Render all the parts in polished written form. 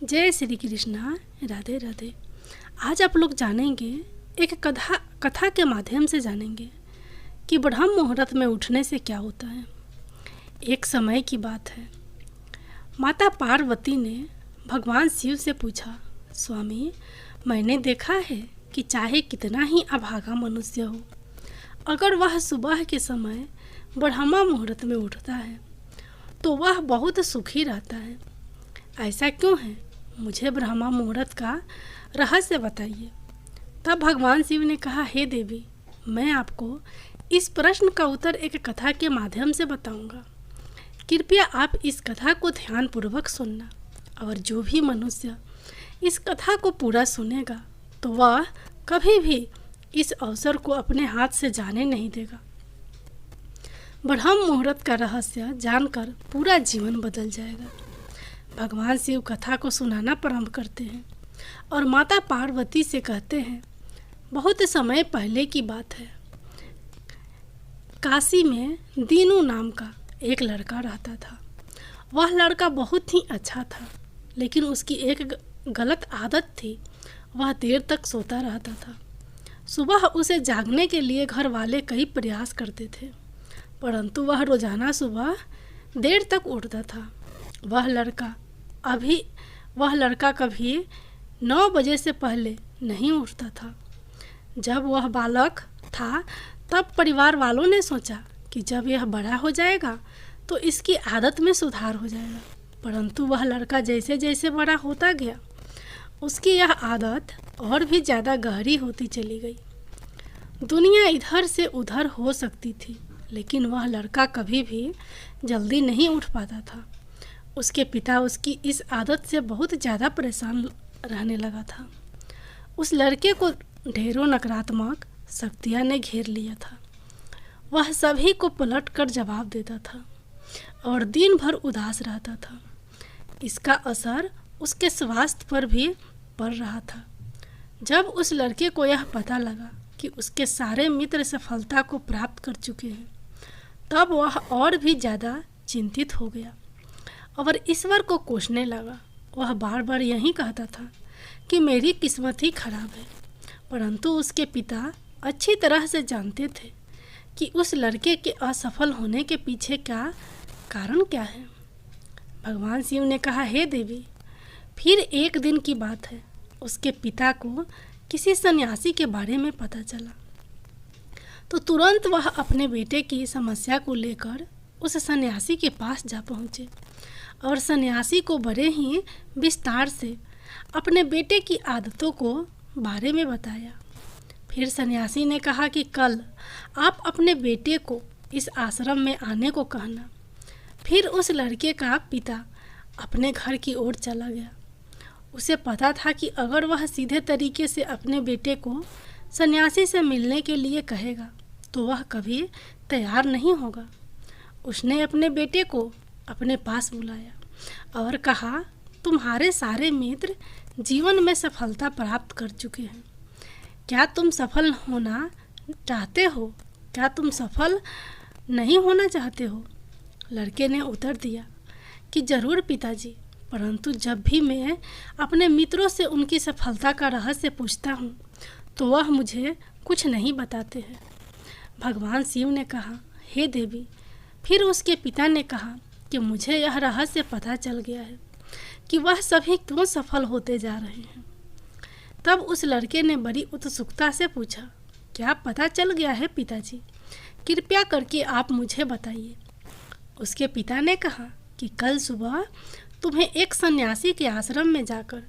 जय श्री कृष्णा। राधे राधे। आज आप लोग जानेंगे, एक कथा के माध्यम से जानेंगे कि ब्रह्म मुहूर्त में उठने से क्या होता है। एक समय की बात है, माता पार्वती ने भगवान शिव से पूछा, स्वामी, मैंने देखा है कि चाहे कितना ही अभागा मनुष्य हो, अगर वह सुबह के समय ब्रह्म मुहूर्त में उठता है तो वह बहुत सुखी रहता है। ऐसा क्यों है? मुझे ब्रह्म मुहूर्त का रहस्य बताइए। तब भगवान शिव ने कहा, हे देवी, मैं आपको इस प्रश्न का उत्तर एक कथा के माध्यम से बताऊंगा। कृपया आप इस कथा को ध्यानपूर्वक सुनना, और जो भी मनुष्य इस कथा को पूरा सुनेगा तो वह कभी भी इस अवसर को अपने हाथ से जाने नहीं देगा। ब्रह्म मुहूर्त का रहस्य जानकर पूरा जीवन बदल जाएगा। भगवान शिव कथा को सुनाना प्रारंभ करते हैं और माता पार्वती से कहते हैं, बहुत समय पहले की बात है, काशी में दीनू नाम का एक लड़का रहता था। वह लड़का बहुत ही अच्छा था, लेकिन उसकी एक गलत आदत थी, वह देर तक सोता रहता था। सुबह उसे जागने के लिए घर वाले कई प्रयास करते थे, परंतु वह रोजाना सुबह देर तक उठता था। वह लड़का कभी 9 बजे से पहले नहीं उठता था। जब वह बालक था तब परिवार वालों ने सोचा कि जब यह बड़ा हो जाएगा तो इसकी आदत में सुधार हो जाएगा, परंतु वह लड़का जैसे जैसे बड़ा होता गया, उसकी यह आदत और भी ज़्यादा गहरी होती चली गई। दुनिया इधर से उधर हो सकती थी, लेकिन वह लड़का कभी भी जल्दी नहीं उठ पाता था। उसके पिता उसकी इस आदत से बहुत ज़्यादा परेशान रहने लगा था। उस लड़के को ढेरों नकारात्मक शक्तियाँ ने घेर लिया था। वह सभी को पलट कर जवाब देता था और दिन भर उदास रहता था। इसका असर उसके स्वास्थ्य पर भी पड़ रहा था। जब उस लड़के को यह पता लगा कि उसके सारे मित्र सफलता को प्राप्त कर चुके हैं, तब वह और भी ज़्यादा चिंतित हो गया और ईश्वर को कोसने लगा। वह बार बार यही कहता था कि मेरी किस्मत ही खराब है, परंतु उसके पिता अच्छी तरह से जानते थे कि उस लड़के के असफल होने के पीछे कारण क्या है। भगवान शिव ने कहा, हे देवी, फिर एक दिन की बात है, उसके पिता को किसी सन्यासी के बारे में पता चला, तो तुरंत वह अपने बेटे की समस्या को लेकर उस सन्यासी के पास जा पहुँचे और सन्यासी को बड़े ही विस्तार से अपने बेटे की आदतों को बारे में बताया। फिर सन्यासी ने कहा कि कल आप अपने बेटे को इस आश्रम में आने को कहना। फिर उस लड़के का पिता अपने घर की ओर चला गया। उसे पता था कि अगर वह सीधे तरीके से अपने बेटे को सन्यासी से मिलने के लिए कहेगा तो वह कभी तैयार नहीं होगा। उसने अपने बेटे को अपने पास बुलाया और कहा, तुम्हारे सारे मित्र जीवन में सफलता प्राप्त कर चुके हैं, क्या तुम सफल होना चाहते हो? क्या तुम सफल नहीं होना चाहते हो? लड़के ने उत्तर दिया कि जरूर पिताजी, परंतु जब भी मैं अपने मित्रों से उनकी सफलता का रहस्य पूछता हूँ तो वह मुझे कुछ नहीं बताते हैं। भगवान शिव ने कहा, हे देवी, फिर उसके पिता ने कहा कि मुझे यह रहस्य पता चल गया है कि वह सभी क्यों सफल होते जा रहे हैं। तब उस लड़के ने बड़ी उत्सुकता से पूछा, क्या पता चल गया है पिताजी? कृपया करके आप मुझे बताइए। उसके पिता ने कहा कि कल सुबह तुम्हें एक सन्यासी के आश्रम में जाकर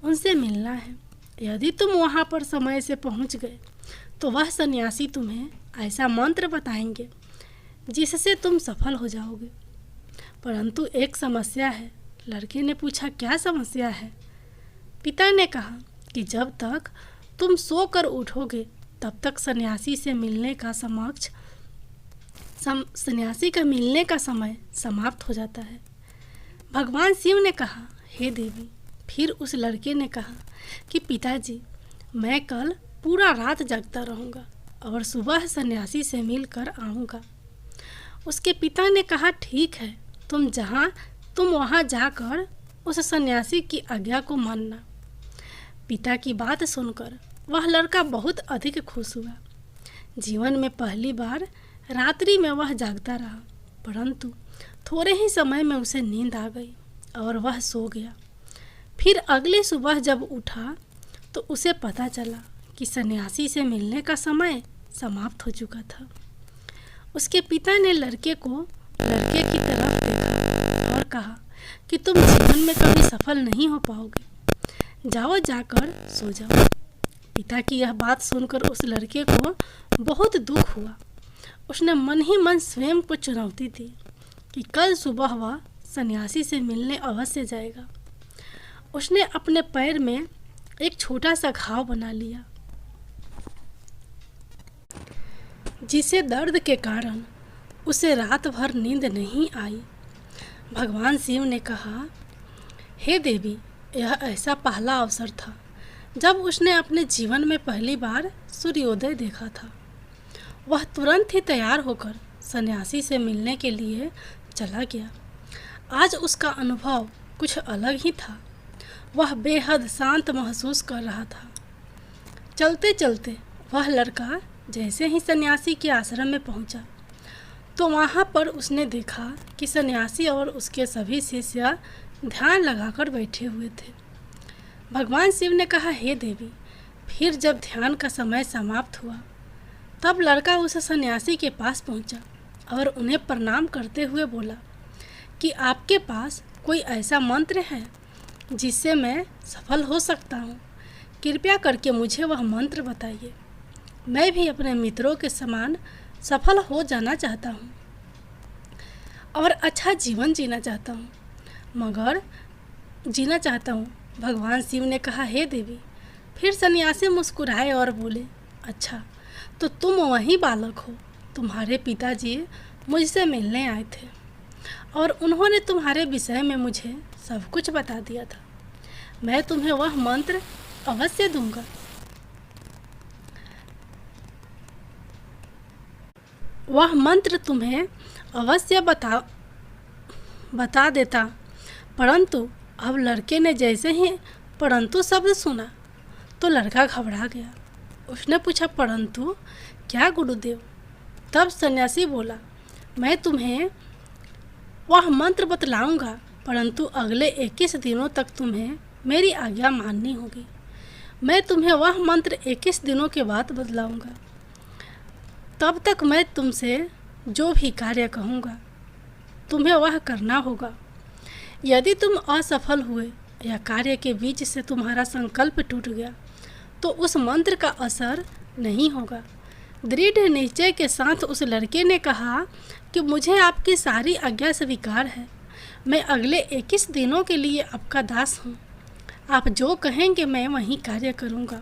उनसे मिलना है। यदि तुम वहाँ पर समय से पहुँच गए तो वह सन्यासी तुम्हें ऐसा मंत्र बताएंगे जिससे तुम सफल हो जाओगे, परंतु एक समस्या है। लड़के ने पूछा, क्या समस्या है? पिता ने कहा कि जब तक तुम सोकर उठोगे तब तक सन्यासी का मिलने का समय समाप्त हो जाता है। भगवान शिव ने कहा, हे देवी, फिर उस लड़के ने कहा कि पिताजी, मैं कल पूरा रात जगता रहूँगा और सुबह सन्यासी से मिलकर आऊँगा। उसके पिता ने कहा, ठीक है, तुम वहाँ जाकर उस सन्यासी की आज्ञा को मानना। पिता की बात सुनकर वह लड़का बहुत अधिक खुश हुआ। जीवन में पहली बार रात्रि में वह जागता रहा, परंतु थोड़े ही समय में उसे नींद आ गई और वह सो गया। फिर अगली सुबह जब उठा तो उसे पता चला कि सन्यासी से मिलने का समय समाप्त हो चुका था। उसके पिता ने लड़के की तरफ देखा और कहा कि तुम जीवन में कभी सफल नहीं हो पाओगे, जाओ जाकर सो जाओ। पिता की यह बात सुनकर उस लड़के को बहुत दुख हुआ। उसने मन ही मन स्वयं को चुनौती दी कि कल सुबह वह सन्यासी से मिलने अवश्य जाएगा। उसने अपने पैर में एक छोटा सा घाव बना लिया, जिसे दर्द के कारण उसे रात भर नींद नहीं आई। भगवान शिव ने कहा, हे देवी, यह ऐसा पहला अवसर था जब उसने अपने जीवन में पहली बार सूर्योदय देखा था। वह तुरंत ही तैयार होकर सन्यासी से मिलने के लिए चला गया। आज उसका अनुभव कुछ अलग ही था। वह बेहद शांत महसूस कर रहा था। चलते चलते वह लड़का जैसे ही सन्यासी के आश्रम में पहुंचा तो वहां पर उसने देखा कि सन्यासी और उसके सभी शिष्य ध्यान लगाकर बैठे हुए थे। भगवान शिव ने कहा, हे देवी, फिर जब ध्यान का समय समाप्त हुआ तब लड़का उस सन्यासी के पास पहुंचा और उन्हें प्रणाम करते हुए बोला कि आपके पास कोई ऐसा मंत्र है जिससे मैं सफल हो सकता हूँ? कृपया करके मुझे वह मंत्र बताइए। मैं भी अपने मित्रों के समान सफल हो जाना चाहता हूँ और अच्छा जीवन जीना चाहता हूँ। भगवान शिव ने कहा, हे देवी। फिर सन्यासी मुस्कुराए और बोले, अच्छा, तो तुम वही बालक हो। तुम्हारे पिताजी मुझसे मिलने आए थे और उन्होंने तुम्हारे विषय में मुझे सब कुछ बता दिया था। मैं तुम्हें वह मंत्र अवश्य दूंगा। वह मंत्र तुम्हें अवश्य बता देता। परंतु अब लड़के ने जैसे ही परंतु शब्द सुना तो लड़का घबरा गया। उसने पूछा, परंतु क्या गुरुदेव? तब सन्यासी बोला, मैं तुम्हें वह मंत्र बतलाऊंगा, परंतु अगले 21 दिनों तक तुम्हें मेरी आज्ञा माननी होगी। मैं तुम्हें वह मंत्र 21 दिनों के बाद बतलाऊंगा। तब तक मैं तुमसे जो भी कार्य कहूँगा तुम्हें वह करना होगा। यदि तुम असफल हुए या कार्य के बीच से तुम्हारा संकल्प टूट गया तो उस मंत्र का असर नहीं होगा। दृढ़ निश्चय के साथ उस लड़के ने कहा कि मुझे आपकी सारी आज्ञा स्वीकार है। मैं अगले 21 दिनों के लिए आपका दास हूँ। आप जो कहेंगे मैं वही कार्य करूँगा।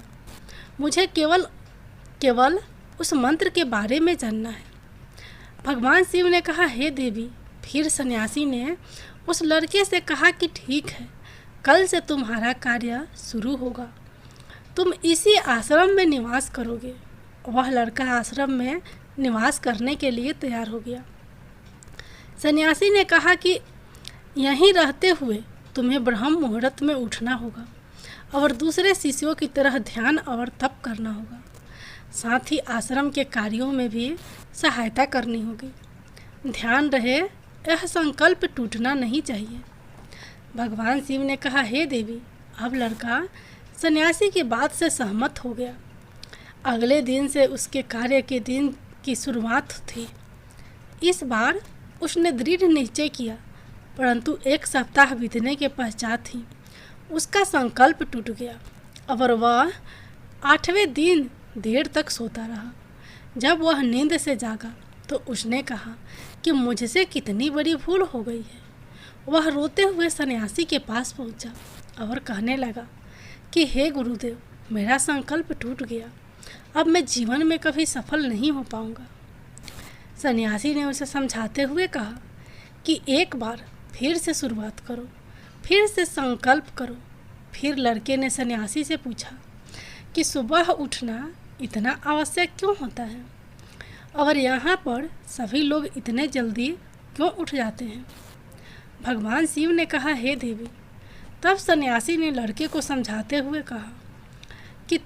मुझे केवल उस मंत्र के बारे में जानना है। भगवान शिव ने कहा, हे देवी। फिर सन्यासी ने उस लड़के से कहा कि ठीक है, कल से तुम्हारा कार्य शुरू होगा। तुम इसी आश्रम में निवास करोगे। वह लड़का आश्रम में निवास करने के लिए तैयार हो गया। सन्यासी ने कहा कि यहीं रहते हुए तुम्हें ब्रह्म मुहूर्त में उठना होगा और दूसरे शिष्यों की तरह ध्यान और तप करना होगा। साथ ही आश्रम के कार्यों में भी सहायता करनी होगी। ध्यान रहे, यह संकल्प टूटना नहीं चाहिए। भगवान शिव ने कहा, हे देवी। अब लड़का सन्यासी की बात से सहमत हो गया। अगले दिन से उसके कार्य के दिन की शुरुआत थी। इस बार उसने दृढ़ निश्चय किया, परंतु 1 सप्ताह बीतने के पश्चात ही उसका संकल्प टूट गया और वह 8वें दिन देर तक सोता रहा। जब वह नींद से जागा तो उसने कहा कि मुझसे कितनी बड़ी भूल हो गई है। वह रोते हुए सन्यासी के पास पहुंचा और कहने लगा कि हे गुरुदेव, मेरा संकल्प टूट गया। अब मैं जीवन में कभी सफल नहीं हो पाऊंगा। सन्यासी ने उसे समझाते हुए कहा कि एक बार फिर से शुरुआत करो, फिर से संकल्प करो। फिर लड़के ने सन्यासी से पूछा कि सुबह उठना इतना आवश्यक क्यों होता है और यहाँ पर सभी लोग इतने जल्दी क्यों उठ जाते हैं? भगवान शिव ने कहा, हे देवी, तब सन्यासी ने लड़के को समझाते हुए कहा कि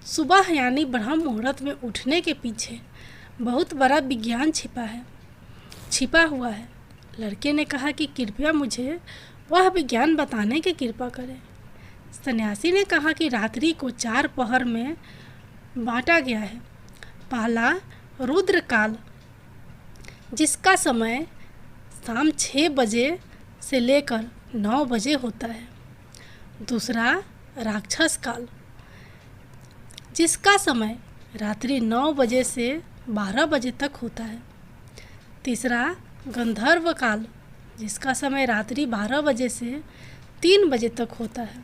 सुबह यानी ब्रह्म मुहूर्त में उठने के पीछे बहुत बड़ा विज्ञान छिपा हुआ है। लड़के ने कहा कि कृपया मुझे वह विज्ञान बताने की कृपा करें। सन्यासी ने कहा कि रात्रि को 4 पहर में बांटा गया है। पहला रुद्र काल, जिसका समय शाम 6 बजे से लेकर 9 बजे होता है। दूसरा राक्षस काल, जिसका समय रात्रि 9 बजे से 12 बजे तक होता है। तीसरा गंधर्व काल, जिसका समय रात्रि 12 बजे से 3 बजे तक होता है।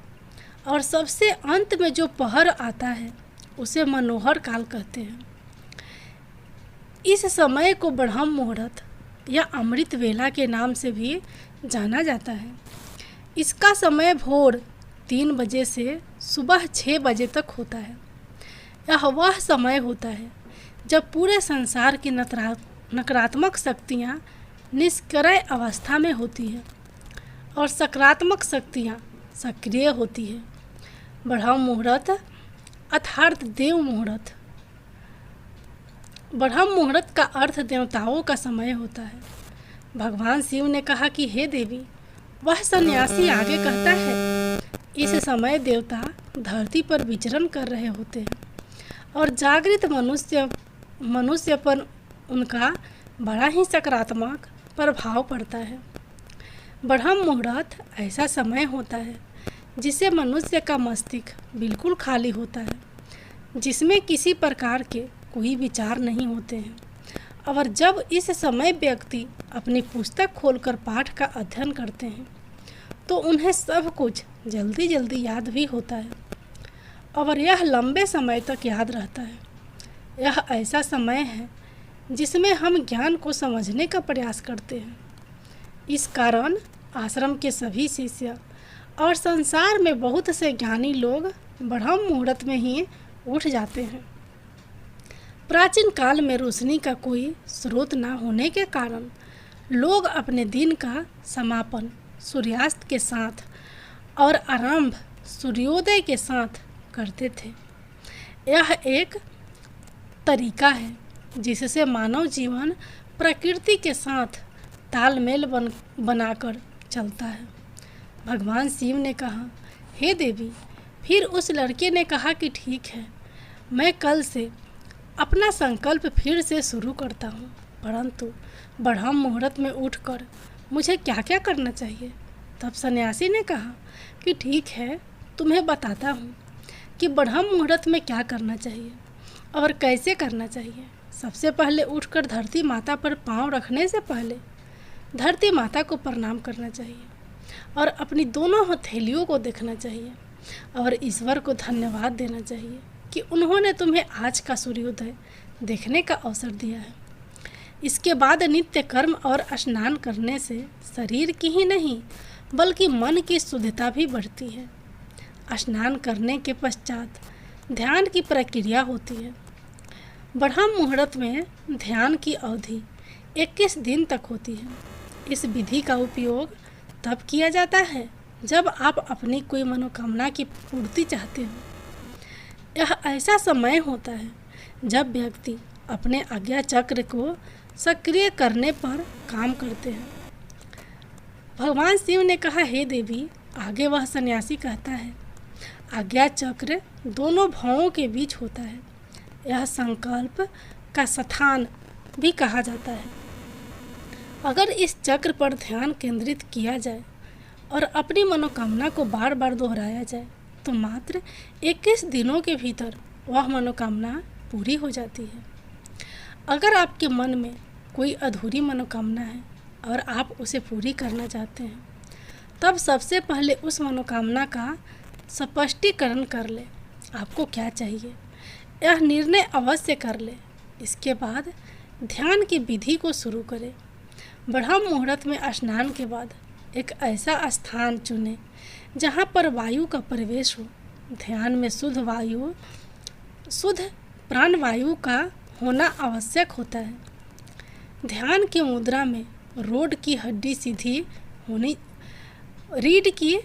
और सबसे अंत में जो पहर आता है उसे मनोहर काल कहते हैं। इस समय को ब्रह्म मुहूर्त या अमृत वेला के नाम से भी जाना जाता है। इसका समय भोर 3 बजे से सुबह 6 बजे तक होता है। यह वह समय होता है जब पूरे संसार की नकारात्मक शक्तियाँ निष्क्रिय अवस्था में होती है और सकारात्मक शक्तियाँ सक्रिय होती है। ब्रह्म मुहूर्त अर्थात देव मुहूर्त। ब्रह्म मुहूर्त का अर्थ देवताओं का समय होता है। भगवान शिव ने कहा कि हे देवी, वह सन्यासी आगे कहता है, इस समय देवता धरती पर विचरण कर रहे होते हैं और जागृत मनुष्य पर उनका बड़ा ही सकारात्मक प्रभाव पड़ता है। ब्रह्म मुहूर्त ऐसा समय होता है जिसे मनुष्य का मस्तिष्क बिल्कुल खाली होता है, जिसमें किसी प्रकार के कोई विचार नहीं होते हैं। और जब इस समय व्यक्ति अपनी पुस्तक खोलकर पाठ का अध्ययन करते हैं तो उन्हें सब कुछ जल्दी जल्दी याद भी होता है और यह लंबे समय तक याद रहता है। यह ऐसा समय है जिसमें हम ज्ञान को समझने का प्रयास करते हैं। इस कारण आश्रम के सभी शिष्य और संसार में बहुत से ज्ञानी लोग ब्रह्म मुहूर्त में ही उठ जाते हैं। प्राचीन काल में रोशनी का कोई स्रोत न होने के कारण लोग अपने दिन का समापन सूर्यास्त के साथ और आरंभ सूर्योदय के साथ करते थे। यह एक तरीका है जिससे मानव जीवन प्रकृति के साथ तालमेल बनाकर चलता है। भगवान शिव ने कहा, हे देवी। फिर उस लड़के ने कहा कि ठीक है, मैं कल से अपना संकल्प फिर से शुरू करता हूँ, परंतु ब्रह्म मुहूर्त में उठकर मुझे क्या क्या करना चाहिए। तब सन्यासी ने कहा कि ठीक है, तुम्हें बताता हूँ कि ब्रह्म मुहूर्त में क्या करना चाहिए और कैसे करना चाहिए। सबसे पहले उठकर धरती माता पर पाँव रखने से पहले धरती माता को प्रणाम करना चाहिए और अपनी दोनों हथेलियों को देखना चाहिए और ईश्वर को धन्यवाद देना चाहिए कि उन्होंने तुम्हें आज का सूर्योदय देखने का अवसर दिया है। इसके बाद नित्य कर्म और स्नान करने से शरीर की ही नहीं बल्कि मन की शुद्धता भी बढ़ती है। स्नान करने के पश्चात ध्यान की प्रक्रिया होती है। ब्रह्म मुहूर्त में ध्यान की अवधि 21 दिन तक होती है। इस विधि का उपयोग तब किया जाता है जब आप अपनी कोई मनोकामना की पूर्ति चाहते हो। यह ऐसा समय होता है जब व्यक्ति अपने आज्ञा चक्र को सक्रिय करने पर काम करते हैं। भगवान शिव ने कहा, हे देवी। आगे वह सन्यासी कहता है, आज्ञा चक्र दोनों भावों के बीच होता है। यह संकल्प का स्थान भी कहा जाता है। अगर इस चक्र पर ध्यान केंद्रित किया जाए और अपनी मनोकामना को बार बार दोहराया जाए तो मात्र 21 दिनों के भीतर वह मनोकामना पूरी हो जाती है। अगर आपके मन में कोई अधूरी मनोकामना है और आप उसे पूरी करना चाहते हैं, तब सबसे पहले उस मनोकामना का स्पष्टीकरण कर ले। आपको क्या चाहिए, यह निर्णय अवश्य कर ले। इसके बाद ध्यान की विधि को शुरू करें। ब्रह्म मुहूर्त में स्नान के बाद एक ऐसा स्थान चुनें जहाँ पर वायु का प्रवेश हो। ध्यान में शुद्ध प्राणवायु का होना आवश्यक होता है। ध्यान की मुद्रा में रीढ़ की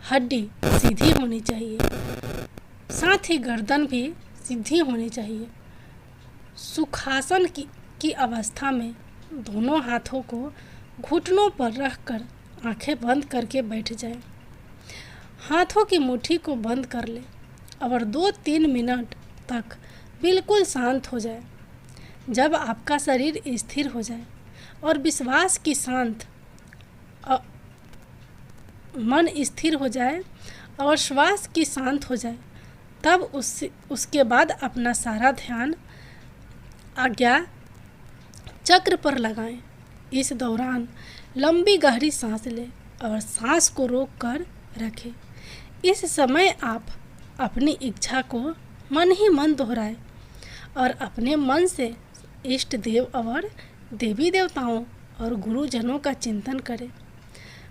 हड्डी सीधी होनी चाहिए, साथ ही गर्दन भी सीधी होनी चाहिए। सुखासन की अवस्था में दोनों हाथों को घुटनों पर रखकर आंखें बंद करके बैठ जाएं। हाथों की मुट्ठी को बंद कर ले और 2-3 मिनट तक बिल्कुल शांत हो जाए। जब आपका शरीर स्थिर हो जाए और विश्वास की शांत मन स्थिर हो जाए और श्वास की शांत हो जाए, तब उसके बाद अपना सारा ध्यान आज्ञा चक्र पर लगाएं। इस दौरान लंबी गहरी सांस लें और सांस को रोक कर रखें। इस समय आप अपनी इच्छा को मन ही मन दोहराएं और अपने मन से इष्ट देव और देवी देवताओं और गुरुजनों का चिंतन करें।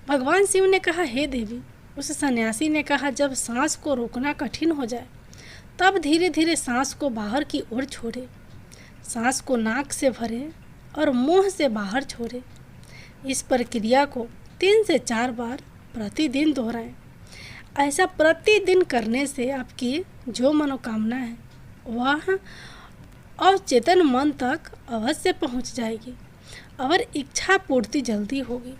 भगवान शिव ने कहा, हे देवी। उस सन्यासी ने कहा, जब सांस को रोकना कठिन हो जाए तब धीरे धीरे सांस को बाहर की ओर छोड़े। सांस को नाक से भरें और मुंह से बाहर छोड़ें। इस प्रक्रिया को 3 से 4 बार प्रतिदिन दोहराएं। ऐसा प्रतिदिन करने से आपकी जो मनोकामना है वह अवचेतन मन तक अवश्य पहुंच जाएगी और इच्छा पूर्ति जल्दी होगी।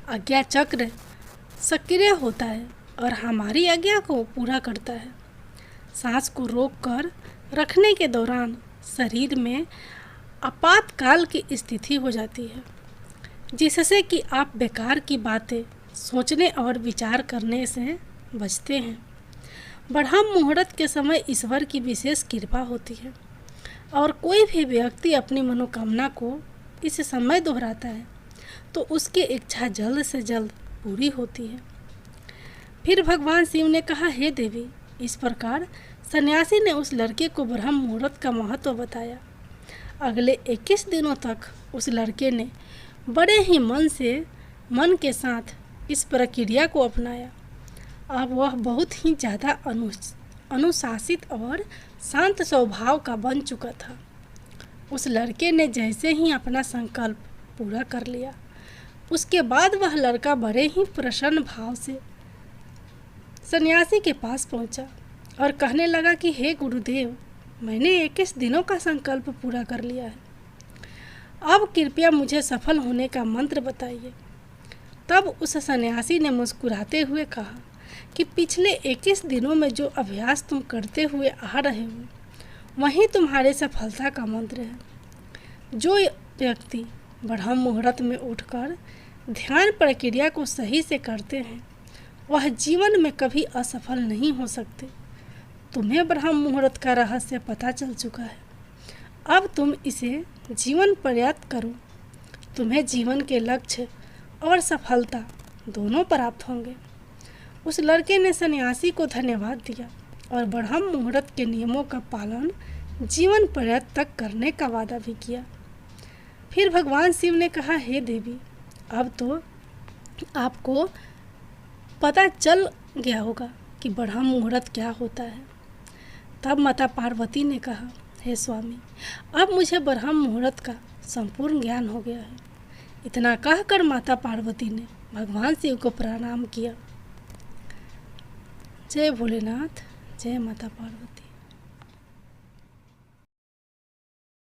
आज्ञा चक्र सक्रिय होता है और हमारी आज्ञा को पूरा करता है। सांस को रोककर रखने के दौरान शरीर में आपातकाल की स्थिति हो जाती है, जिससे कि आप बेकार की बातें सोचने और विचार करने से बचते हैं। ब्रह्म मुहूर्त के समय ईश्वर की विशेष कृपा होती है और कोई भी व्यक्ति अपनी मनोकामना को इस समय दोहराता है तो उसकी इच्छा जल्द से जल्द पूरी होती है। फिर भगवान शिव ने कहा, हे देवी। इस प्रकार सन्यासी ने उस लड़के को ब्रह्म मुहूर्त का महत्व बताया। अगले 21 दिनों तक उस लड़के ने बड़े ही मन के साथ इस प्रक्रिया को अपनाया। अब वह बहुत ही ज़्यादा अनुशासित और शांत स्वभाव का बन चुका था। उस लड़के ने जैसे ही अपना संकल्प पूरा कर लिया, उसके बाद वह लड़का बड़े ही प्रसन्न भाव से सन्यासी के पास पहुंचा और कहने लगा कि हे गुरुदेव, मैंने 21 दिनों का संकल्प पूरा कर लिया है। अब कृपया मुझे सफल होने का मंत्र बताइए। तब उस सन्यासी ने मुस्कुराते हुए कहा कि पिछले 21 दिनों में जो अभ्यास तुम करते हुए आ रहे हो वही तुम्हारे सफलता का मंत्र है। जो व्यक्ति ब्रह्म मुहूर्त में उठकर ध्यान प्रक्रिया को सही से करते हैं वह जीवन में कभी असफल नहीं हो सकते। तुम्हें ब्रह्म मुहूर्त का रहस्य पता चल चुका है। अब तुम इसे जीवन पर्याप्त करो। तुम्हें जीवन के लक्ष्य और सफलता दोनों प्राप्त होंगे। उस लड़के ने सन्यासी को धन्यवाद दिया और ब्रह्म मुहूर्त के नियमों का पालन जीवन पर्यंत तक करने का वादा भी किया। फिर भगवान शिव ने कहा, हे देवी, अब तो आपको पता चल गया होगा कि ब्रह्म मुहूर्त क्या होता है। तब माता पार्वती ने कहा, हे स्वामी, अब मुझे ब्रह्म मुहूर्त का संपूर्ण ज्ञान हो गया है। इतना कहकर माता पार्वती ने भगवान शिव को प्रणाम किया। जय भोलेनाथ, जय माता पार्वती।